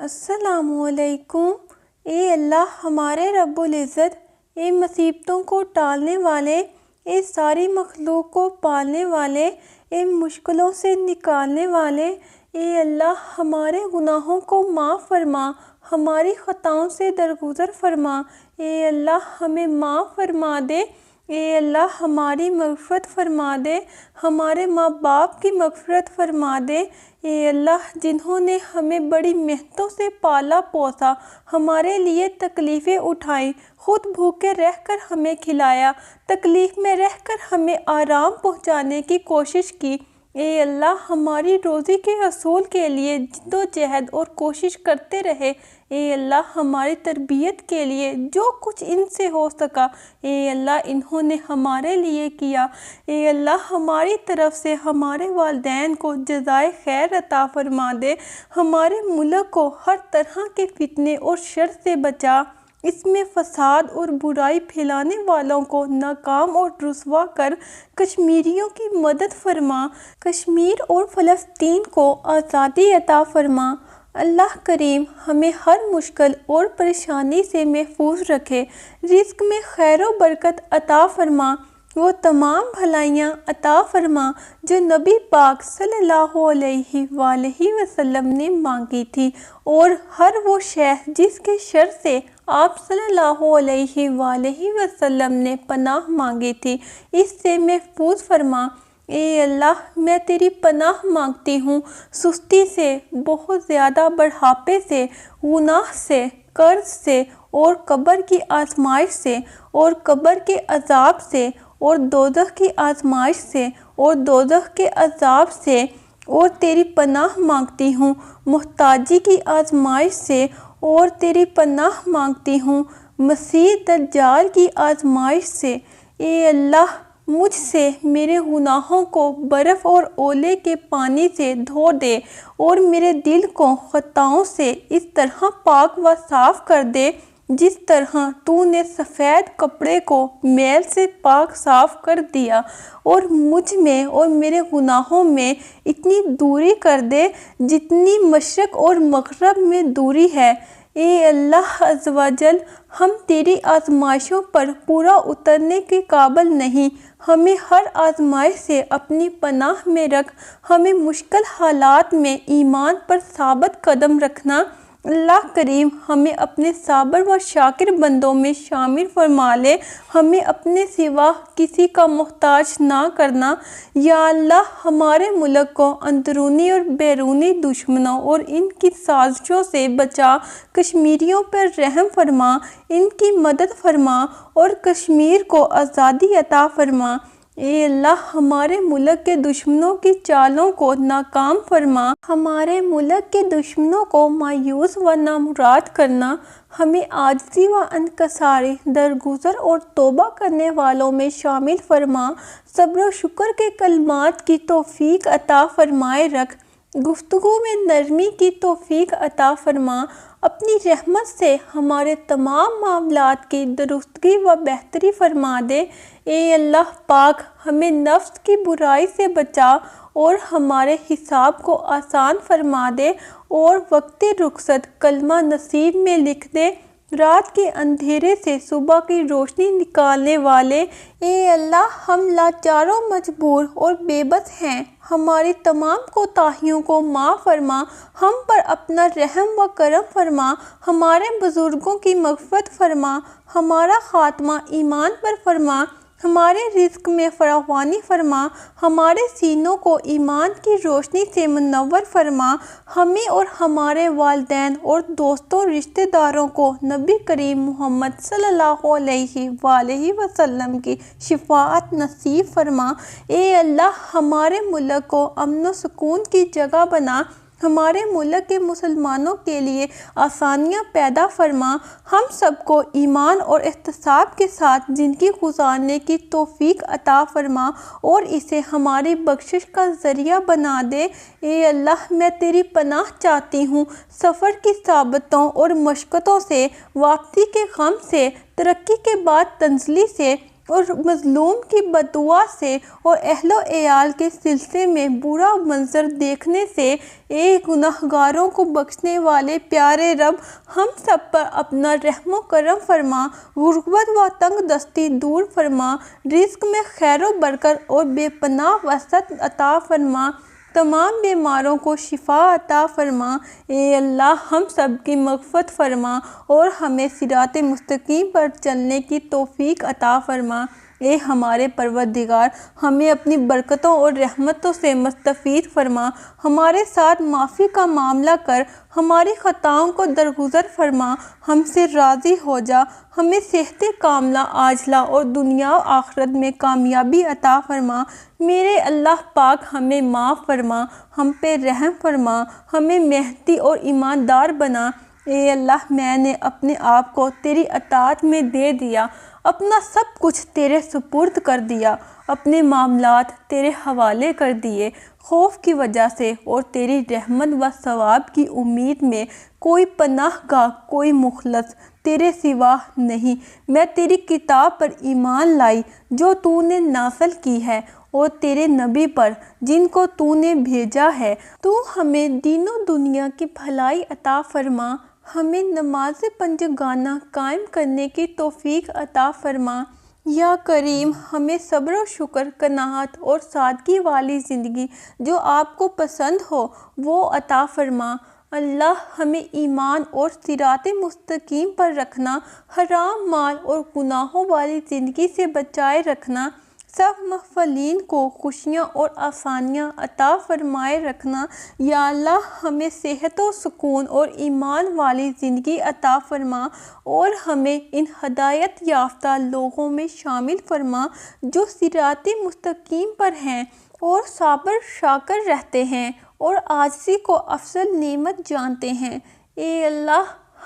السلام علیکم۔ اے اللہ ہمارے رب العزت، اے مصیبتوں کو ٹالنے والے، اے ساری مخلوق کو پالنے والے، اے مشکلوں سے نکالنے والے، اے اللہ ہمارے گناہوں کو معاف فرما، ہماری خطاؤں سے درگزر فرما۔ اے اللہ ہمیں معاف فرما دے، اے اللہ ہماری مغفرت فرما دے، ہمارے ماں باپ کی مغفرت فرما دے۔ اے اللہ جنہوں نے ہمیں بڑی محنتوں سے پالا پوسا، ہمارے لیے تکلیفیں اٹھائیں، خود بھوکے رہ کر ہمیں کھلایا، تکلیف میں رہ کر ہمیں آرام پہنچانے کی کوشش کی۔ اے اللہ ہماری روزی کے حصول کے لیے جدوجہد اور کوشش کرتے رہے۔ اے اللہ ہماری تربیت کے لیے جو کچھ ان سے ہو سکا، اے اللہ انہوں نے ہمارے لیے کیا۔ اے اللہ ہماری طرف سے ہمارے والدین کو جزائے خیر عطا فرما دے، ہمارے ملک کو ہر طرح کے فتنے اور شر سے بچا، اس میں فساد اور برائی پھیلانے والوں کو ناکام اور رسوا کر کشمیریوں کی مدد فرما، کشمیر اور فلسطین کو آزادی عطا فرما۔ اللہ کریم ہمیں ہر مشکل اور پریشانی سے محفوظ رکھے، رزق میں خیر و برکت عطا فرما، وہ تمام بھلائیاں عطا فرما جو نبی پاک صلی اللہ علیہ وآلہ وسلم نے مانگی تھی، اور ہر وہ شے جس کے شر سے آپ صلی اللہ علیہ وآلہ وسلم نے پناہ مانگی تھی، اس سے محفوظ فرما۔ اے اللہ میں تیری پناہ مانگتی ہوں سستی سے، بہت زیادہ بڑھاپے سے، گناہ سے، قرض سے، اور قبر کی آزمائش سے، اور قبر کے عذاب سے، اور دوزخ کی آزمائش سے، اور دوزخ کے عذاب سے، اور تیری پناہ مانگتی ہوں محتاجی کی آزمائش سے، اور تیری پناہ مانگتی ہوں مسیح دجال کی آزمائش سے۔ اے اللہ مجھ سے میرے گناہوں کو برف اور اولے کے پانی سے دھو دے، اور میرے دل کو خطاؤں سے اس طرح پاک و صاف کر دے جس طرح تو نے سفید کپڑے کو میل سے پاک صاف کر دیا، اور مجھ میں اور میرے گناہوں میں اتنی دوری کر دے جتنی مشرق اور مغرب میں دوری ہے۔ اے اللہ عز و جل ہم تیری آزمائشوں پر پورا اترنے کے قابل نہیں، ہمیں ہر آزمائش سے اپنی پناہ میں رکھ، ہمیں مشکل حالات میں ایمان پر ثابت قدم رکھنا۔ اللہ کریم ہمیں اپنے صابر و شاکر بندوں میں شامل فرما لے، ہمیں اپنے سوا کسی کا محتاج نہ کرنا۔ یا اللہ ہمارے ملک کو اندرونی اور بیرونی دشمنوں اور ان کی سازشوں سے بچا، کشمیریوں پر رحم فرما، ان کی مدد فرما، اور کشمیر کو آزادی عطا فرما۔ اے اللہ ہمارے ملک کے دشمنوں کی چالوں کو ناکام فرما، ہمارے ملک کے دشمنوں کو مایوس و نامراد کرنا، ہمیں عاجزی و انکساری، درگزر اور توبہ کرنے والوں میں شامل فرما، صبر و شکر کے کلمات کی توفیق عطا فرمائے رکھ، گفتگو میں نرمی کی توفیق عطا فرما، اپنی رحمت سے ہمارے تمام معاملات کی درستگی و بہتری فرما دے۔ اے اللہ پاک ہمیں نفس کی برائی سے بچا، اور ہمارے حساب کو آسان فرما دے، اور وقت رخصت کلمہ نصیب میں لکھ دے، رات کے اندھیرے سے صبح کی روشنی نکالنے والے۔ اے اللہ ہم لاچار و مجبور اور بے بس ہیں، ہماری تمام کوتاہیوں کو معاف فرما، ہم پر اپنا رحم و کرم فرما، ہمارے بزرگوں کی مغفرت فرما، ہمارا خاتمہ ایمان پر فرما، ہمارے رزق میں فراوانی فرما، ہمارے سینوں کو ایمان کی روشنی سے منور فرما، ہمیں اور ہمارے والدین اور دوستوں رشتہ داروں کو نبی کریم محمد صلی اللہ علیہ وآلہ وسلم کی شفاعت نصیب فرما۔ اے اللہ ہمارے ملک کو امن و سکون کی جگہ بنا، ہمارے ملک کے مسلمانوں کے لیے آسانیاں پیدا فرما، ہم سب کو ایمان اور احتساب کے ساتھ زندگی گزارنے کی توفیق عطا فرما، اور اسے ہماری بخشش کا ذریعہ بنا دے۔ اے اللہ میں تیری پناہ چاہتی ہوں سفر کی صعوبتوں اور مشقتوں سے، واپسی کے غم سے، ترقی کے بعد تنزلی سے، اور مظلوم کی بددعا سے اور اہل و عیال کے سلسلے میں برا منظر دیکھنے سے اے گناہگاروں کو بخشنے والے پیارے رب، ہم سب پر اپنا رحم و کرم فرما، غربت و تنگ دستی دور فرما، رزق میں خیر و برکت اور بے پناہ وسعت عطا فرما، تمام بیماروں کو شفا عطا فرما۔ اے اللہ، ہم سب کی مغفرت فرما اور ہمیں صراط مستقیم پر چلنے کی توفیق عطا فرما۔ اے ہمارے پروردگار، ہمیں اپنی برکتوں اور رحمتوں سے مستفید فرما، ہمارے ساتھ معافی کا معاملہ کر، ہماری خطاؤں کو درگزر فرما، ہم سے راضی ہو جا، ہمیں صحت کاملہ عاجلہ اور دنیا و آخرت میں کامیابی عطا فرما۔ میرے اللہ پاک، ہمیں معاف فرما، ہم پہ رحم فرما، ہمیں محنتی اور ایماندار بنا۔ اے اللہ، میں نے اپنے آپ کو تیری اطاعت میں دے دیا، اپنا سب کچھ تیرے سپرد کر دیا، اپنے معاملات تیرے حوالے کر دیے، خوف کی وجہ سے اور تیری رحمت و ثواب کی امید میں۔ کوئی پناہ گاہ، کوئی مخلص تیرے سوا نہیں۔ میں تیری کتاب پر ایمان لائی جو تو نے نازل کی ہے، اور تیرے نبی پر جن کو تو نے بھیجا ہے۔ تو ہمیں دین و دنیا کی بھلائی عطا فرما، ہمیں نماز پنجگانہ قائم کرنے کی توفیق عطا فرما۔ یا کریم، ہمیں صبر و شکر، قناعت اور سادگی والی زندگی جو آپ کو پسند ہو وہ عطا فرما۔ اللہ، ہمیں ایمان اور صراط مستقیم پر رکھنا، حرام مال اور گناہوں والی زندگی سے بچائے رکھنا، سب محفلین کو خوشیاں اور آسانیاں عطا فرمائے رکھنا۔ یا اللہ، ہمیں صحت و سکون اور ایمان والی زندگی عطا فرما اور ہمیں ان ہدایت یافتہ لوگوں میں شامل فرما جو صراط مستقیم پر ہیں اور صابر شاکر رہتے ہیں اور عاجزی کو افضل نعمت جانتے ہیں۔ اے اللہ،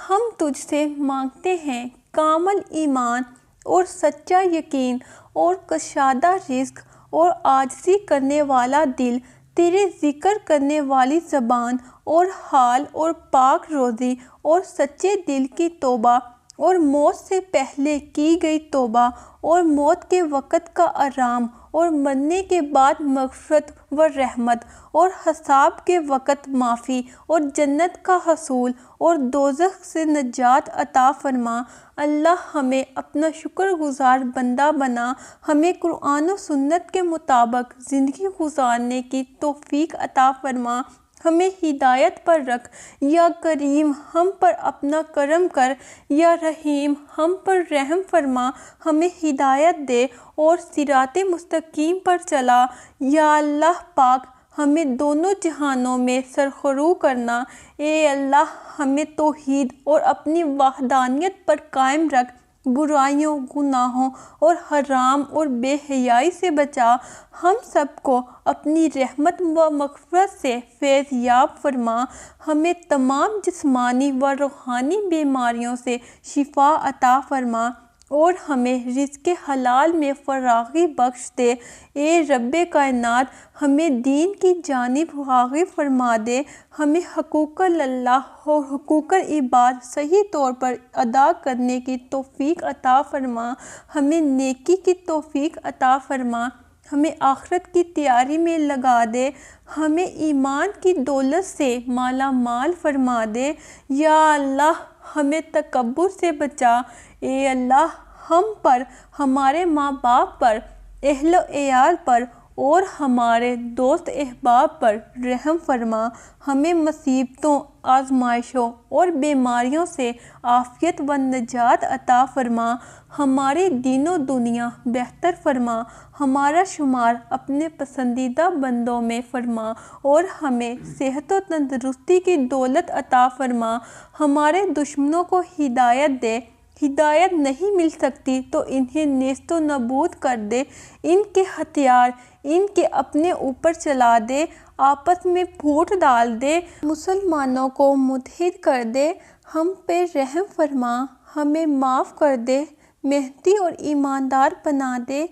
ہم تجھ سے مانگتے ہیں کامل ایمان اور سچا یقین اور کشادہ رزق اور عاجزی کرنے والا دل، تیرے ذکر کرنے والی زبان اور حال اور پاک روزی اور سچے دل کی توبہ اور موت سے پہلے کی گئی توبہ اور موت کے وقت کا آرام اور مرنے کے بعد مغفرت و رحمت اور حساب کے وقت معافی اور جنت کا حصول اور دوزخ سے نجات عطا فرما۔ اللہ، ہمیں اپنا شکر گزار بندہ بنا، ہمیں قرآن و سنت کے مطابق زندگی گزارنے کی توفیق عطا فرما، ہمیں ہدایت پر رکھ۔ یا کریم، ہم پر اپنا کرم کر، یا رحیم، ہم پر رحم فرما، ہمیں ہدایت دے اور صراط مستقیم پر چلا۔ یا اللہ پاک، ہمیں دونوں جہانوں میں سرخرو کرنا۔ اے اللہ، ہمیں توحید اور اپنی وحدانیت پر قائم رکھ، برائیوں، گناہوں اور حرام اور بے حیائی سے بچا، ہم سب کو اپنی رحمت و مغفرت سے فیض یاب فرما، ہمیں تمام جسمانی و روحانی بیماریوں سے شفا عطا فرما اور ہمیں رزق حلال میں فراغی بخش دے۔ اے رب کائنات، ہمیں دین کی جانب راغب فرما دے، ہمیں حقوق اللہ اور حقوق العباد صحیح طور پر ادا کرنے کی توفیق عطا فرما، ہمیں نیکی کی توفیق عطا فرما، ہمیں آخرت کی تیاری میں لگا دے، ہمیں ایمان کی دولت سے مالا مال فرما دے۔ یا اللہ، ہمیں تکبر سے بچا۔ اے اللہ، ہم پر، ہمارے ماں باپ پر، اہل و عیال پر اور ہمارے دوست احباب پر رحم فرما، ہمیں مصیبتوں، آزمائشوں اور بیماریوں سے عافیت و نجات عطا فرما، ہماری دین و دنیا بہتر فرما، ہمارا شمار اپنے پسندیدہ بندوں میں فرما اور ہمیں صحت و تندرستی کی دولت عطا فرما، ہمارے دشمنوں کو ہدایت دے، ہدایت نہیں مل سکتی تو انہیں نیست و نابود کر دے، ان کے ہتھیار ان کے اپنے اوپر چلا دے، آپس میں پھوٹ ڈال دے، مسلمانوں کو متحد کر دے، ہم پہ رحم فرما، ہمیں معاف کر دے، محنتی اور ایماندار بنا دے۔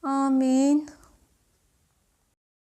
آمین۔